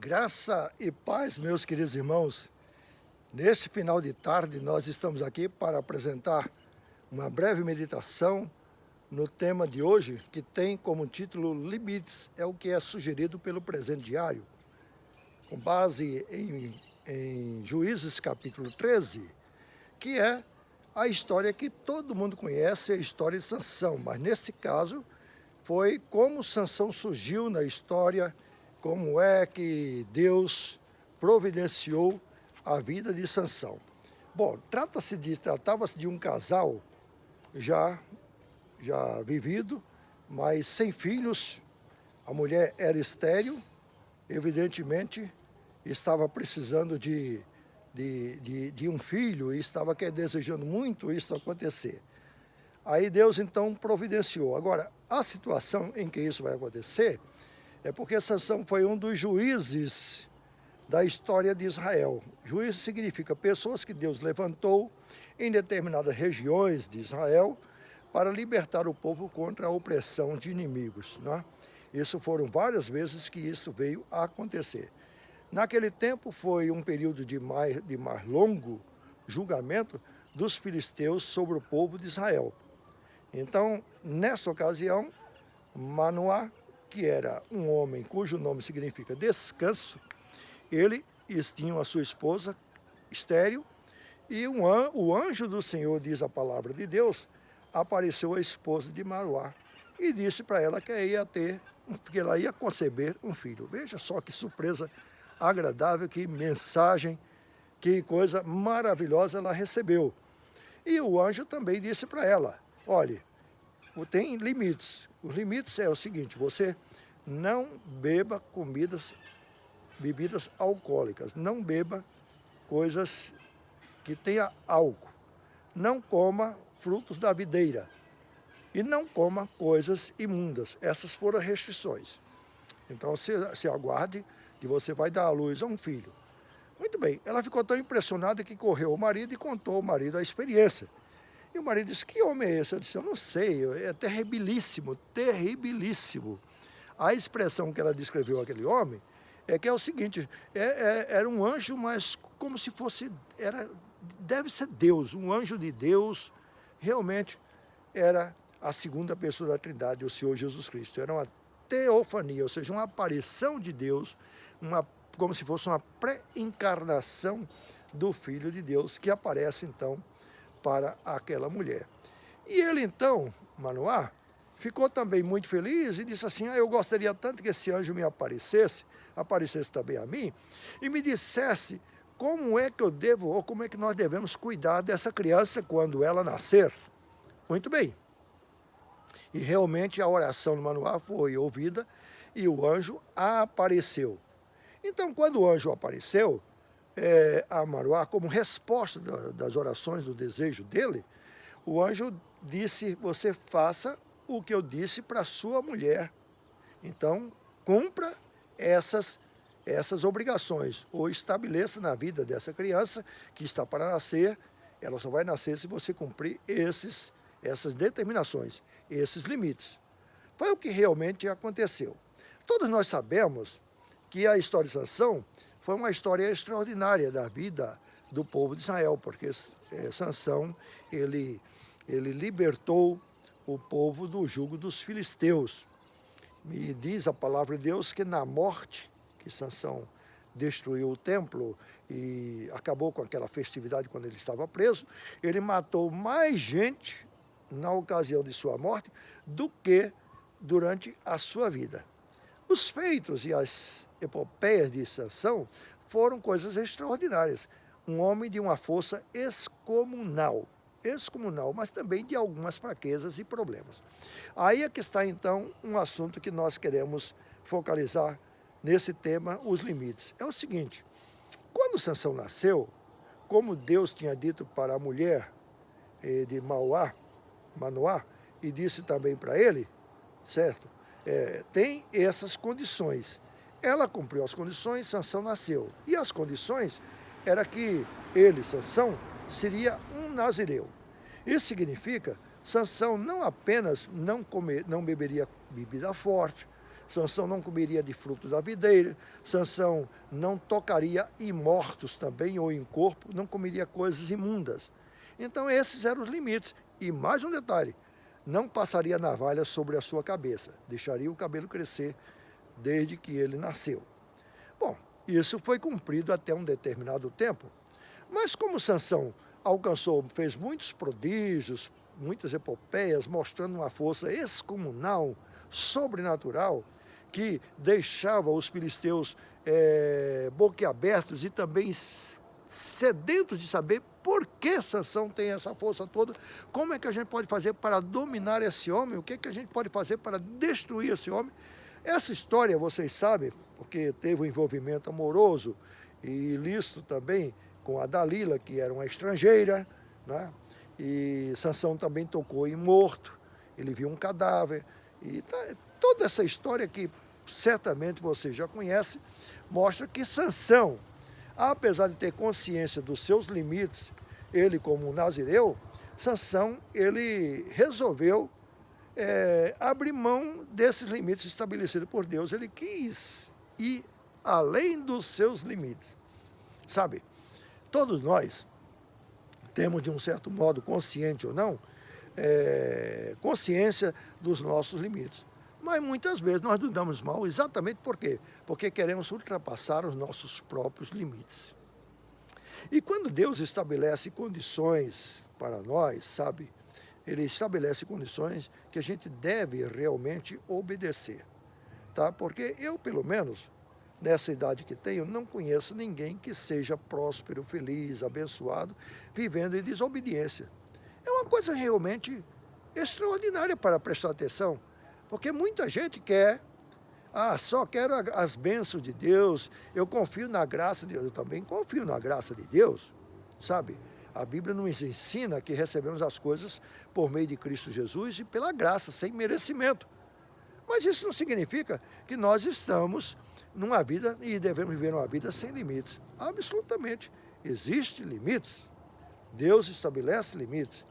Graça e paz, meus queridos irmãos. Neste final de tarde, nós estamos aqui para apresentar uma breve meditação no tema de hoje, que tem como título Limites, é o que é sugerido pelo presente diário, com base em Juízes capítulo 13, que é a história que todo mundo conhece, a história de Sansão, mas nesse caso foi como Sansão surgiu na história, como é que Deus providenciou a vida de Sansão. Bom, tratava-se de um casal já vivido, mas sem filhos. A mulher era estéril, evidentemente estava precisando de um filho e estava desejando muito isso acontecer. Aí Deus então providenciou. Agora, a situação em que isso vai acontecer é porque Sansão foi um dos juízes da história de Israel. Juízes significa pessoas que Deus levantou em determinadas regiões de Israel para libertar o povo contra a opressão de inimigos, né? Isso foram várias vezes que isso veio a acontecer. Naquele tempo foi um período de mais longo julgamento dos filisteus sobre o povo de Israel. Então, nessa ocasião, Manoá, que era um homem cujo nome significa descanso, ele tinha a sua esposa estéril, e o anjo do Senhor, diz a palavra de Deus, apareceu à esposa de Manoá e disse para ela que ela ia conceber um filho. Veja só que surpresa agradável, que mensagem, que coisa maravilhosa ela recebeu. E o anjo também disse para ela, olhe, tem limites. Os limites é o seguinte, você não beba bebidas alcoólicas, não beba coisas que tenha álcool, não coma frutos da videira e não coma coisas imundas. Essas foram as restrições. Então se aguarde que você vai dar à luz a um filho. Muito bem, ela ficou tão impressionada que correu ao marido e contou ao marido a experiência. E o marido disse, que homem é esse? Eu disse, eu não sei, é terribilíssimo, terribilíssimo. A expressão que ela descreveu aquele homem é que é o seguinte, era um anjo, mas como se fosse, deve ser Deus, um anjo de Deus, realmente era a segunda pessoa da Trindade, o Senhor Jesus Cristo. Era uma teofania, ou seja, uma aparição de Deus, como se fosse uma pré-encarnação do Filho de Deus, que aparece então para aquela mulher. E ele então, Manoá, ficou também muito feliz e disse assim, eu gostaria tanto que esse anjo me aparecesse também a mim, e me dissesse como é que eu devo, ou como é que nós devemos cuidar dessa criança quando ela nascer. Muito bem. E realmente a oração do Manoá foi ouvida e o anjo apareceu. Então, quando o anjo apareceu, a Manoá, como resposta das orações, do desejo dele, o anjo disse, você faça o que eu disse para sua mulher. Então, cumpra essas obrigações, ou estabeleça na vida dessa criança que está para nascer, ela só vai nascer se você cumprir essas determinações, esses limites. Foi o que realmente aconteceu. Todos nós sabemos que a história de Sansão foi uma história extraordinária da vida do povo de Israel, porque Sansão, ele libertou o povo do jugo dos filisteus. Me diz a palavra de Deus que na morte, que Sansão destruiu o templo e acabou com aquela festividade quando ele estava preso, ele matou mais gente na ocasião de sua morte do que durante a sua vida. Os feitos e as epopeias de Sansão foram coisas extraordinárias. Um homem de uma força excomunal, mas também de algumas fraquezas e problemas. Aí é que está então um assunto que nós queremos focalizar nesse tema, os limites. É o seguinte, quando Sansão nasceu, como Deus tinha dito para a mulher de Manoá, e disse também para ele, certo? Tem essas condições. Ela cumpriu as condições, Sansão nasceu. E as condições era que ele, Sansão, seria um nazireu. Isso significa, Sansão não apenas não beberia bebida forte, Sansão não comeria de frutos da videira, Sansão não tocaria em mortos também, ou em corpo, não comeria coisas imundas. Então esses eram os limites. E mais um detalhe, não passaria navalha sobre a sua cabeça, deixaria o cabelo crescer desde que ele nasceu. Bom, isso foi cumprido até um determinado tempo, mas como Sansão fez muitos prodígios, muitas epopeias, mostrando uma força excomunal, sobrenatural, que deixava os filisteus boquiabertos e também sedentos de saber por que Sansão tem essa força toda, como é que a gente pode fazer para dominar esse homem, o que é que a gente pode fazer para destruir esse homem. Essa história, vocês sabem, porque teve um envolvimento amoroso e ilícito também com a Dalila, que era uma estrangeira, né? E Sansão também tocou em morto, ele viu um cadáver, e toda essa história que certamente você já conhece, mostra que Sansão, apesar de ter consciência dos seus limites, ele como nazireu, Sansão, ele resolveu abrir mão desses limites estabelecidos por Deus. Ele quis ir além dos seus limites. Sabe, todos nós temos, de um certo modo, consciente ou não, consciência dos nossos limites. Mas muitas vezes nós nos damos mal exatamente por quê? Porque queremos ultrapassar os nossos próprios limites. E quando Deus estabelece condições para nós, sabe, Ele estabelece condições que a gente deve realmente obedecer. Tá? Porque eu, pelo menos, nessa idade que tenho, não conheço ninguém que seja próspero, feliz, abençoado, vivendo em desobediência. É uma coisa realmente extraordinária para prestar atenção, porque muita gente quer, só quero as bênçãos de Deus, eu confio na graça de Deus, eu também confio na graça de Deus, sabe? A Bíblia nos ensina que recebemos as coisas por meio de Cristo Jesus e pela graça, sem merecimento. Mas isso não significa que nós estamos numa vida e devemos viver uma vida sem limites. Absolutamente. Existem limites. Deus estabelece limites.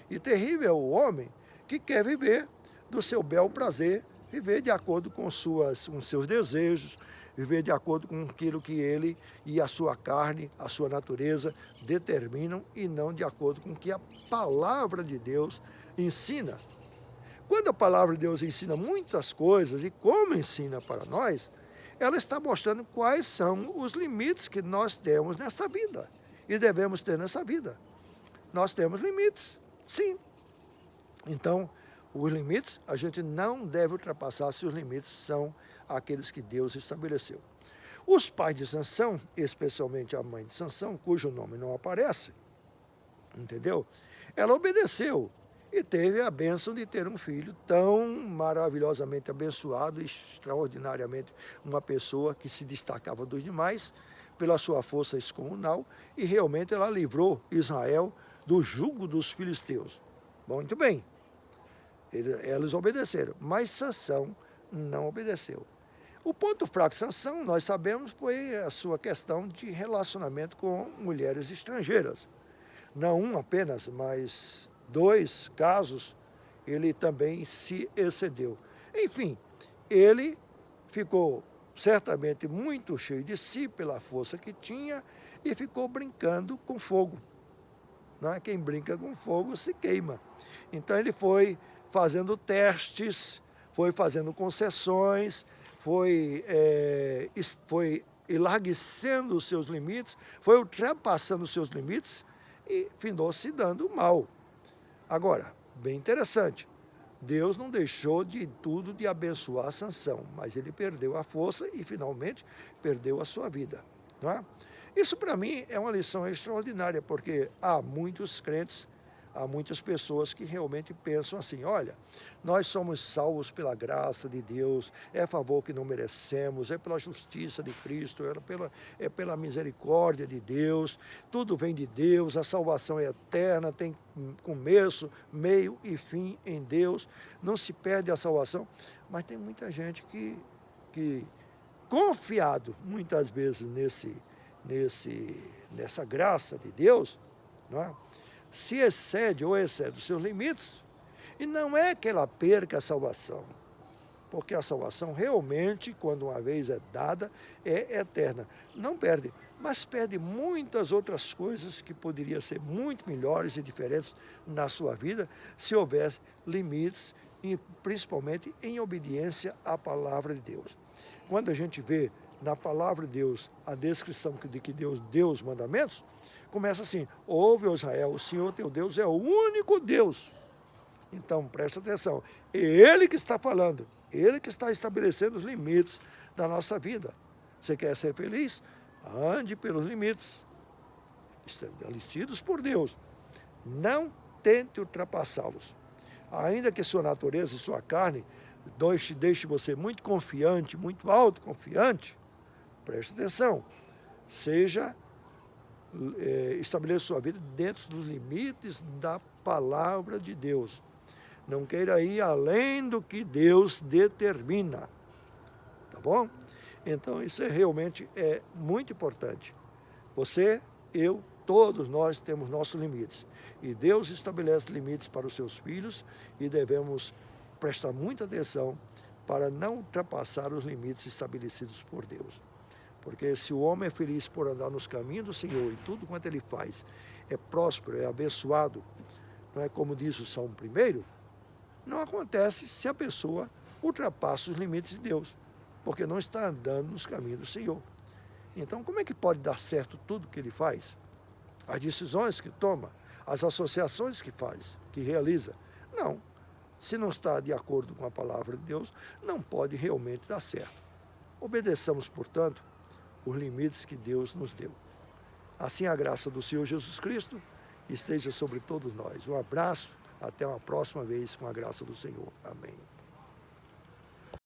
E terrível é o homem que quer viver do seu bel prazer, viver de acordo com seus desejos, viver de acordo com aquilo que ele e a sua carne, a sua natureza determinam e não de acordo com o que a palavra de Deus ensina. Quando a palavra de Deus ensina muitas coisas e como ensina para nós, ela está mostrando quais são os limites que nós temos nessa vida e devemos ter nessa vida. Nós temos limites, sim. Então, os limites a gente não deve ultrapassar se os limites são aqueles que Deus estabeleceu. Os pais de Sansão, especialmente a mãe de Sansão, cujo nome não aparece, entendeu? Ela obedeceu e teve a bênção de ter um filho tão maravilhosamente abençoado, extraordinariamente uma pessoa que se destacava dos demais pela sua força excomunal, e realmente ela livrou Israel do jugo dos filisteus. Muito bem, eles obedeceram, mas Sansão não obedeceu. O ponto fraco de Sansão, nós sabemos, foi a sua questão de relacionamento com mulheres estrangeiras. Não um apenas, mas 2 casos, ele também se excedeu. Enfim, ele ficou certamente muito cheio de si pela força que tinha e ficou brincando com fogo. Não é? Quem brinca com fogo se queima. Então ele foi fazendo testes, foi fazendo concessões, foi enlarguecendo os seus limites, foi ultrapassando os seus limites e findou se dando mal. Agora, bem interessante, Deus não deixou de tudo de abençoar Sansão, mas ele perdeu a força e finalmente perdeu a sua vida. Não é? Isso para mim é uma lição extraordinária, porque há muitos crentes, há muitas pessoas que realmente pensam assim: olha, nós somos salvos pela graça de Deus, é favor que não merecemos, é pela justiça de Cristo, é pela misericórdia de Deus, tudo vem de Deus, a salvação é eterna, tem começo, meio e fim em Deus, não se perde a salvação. Mas tem muita gente que confiado muitas vezes nessa graça de Deus, não é? Se excede ou excede os seus limites, e não é que ela perca a salvação, porque a salvação realmente, quando uma vez é dada, é eterna. Não perde, mas perde muitas outras coisas que poderiam ser muito melhores e diferentes na sua vida se houvesse limites, e principalmente em obediência à palavra de Deus. Quando a gente vê na palavra de Deus a descrição de que Deus deu os mandamentos, começa assim: ouve, ó Israel, o Senhor teu Deus é o único Deus. Então, presta atenção, é Ele que está falando, Ele que está estabelecendo os limites da nossa vida. Você quer ser feliz? Ande pelos limites estabelecidos por Deus. Não tente ultrapassá-los. Ainda que sua natureza e sua carne deixe você muito confiante, muito autoconfiante, preste atenção, estabeleça sua vida dentro dos limites da palavra de Deus. Não queira ir além do que Deus determina, tá bom? Então isso realmente é muito importante. Você, eu, todos nós temos nossos limites. E Deus estabelece limites para os seus filhos e devemos prestar muita atenção para não ultrapassar os limites estabelecidos por Deus. Porque se o homem é feliz por andar nos caminhos do Senhor e tudo quanto ele faz é próspero, é abençoado, não é como diz o Salmo 1, não acontece se a pessoa ultrapassa os limites de Deus, porque não está andando nos caminhos do Senhor. Então, como é que pode dar certo tudo que ele faz? As decisões que toma, as associações que faz, que realiza? Não. Se não está de acordo com a palavra de Deus, não pode realmente dar certo. Obedeçamos, portanto, os limites que Deus nos deu. Assim a graça do Senhor Jesus Cristo esteja sobre todos nós. Um abraço, até uma próxima vez com a graça do Senhor. Amém.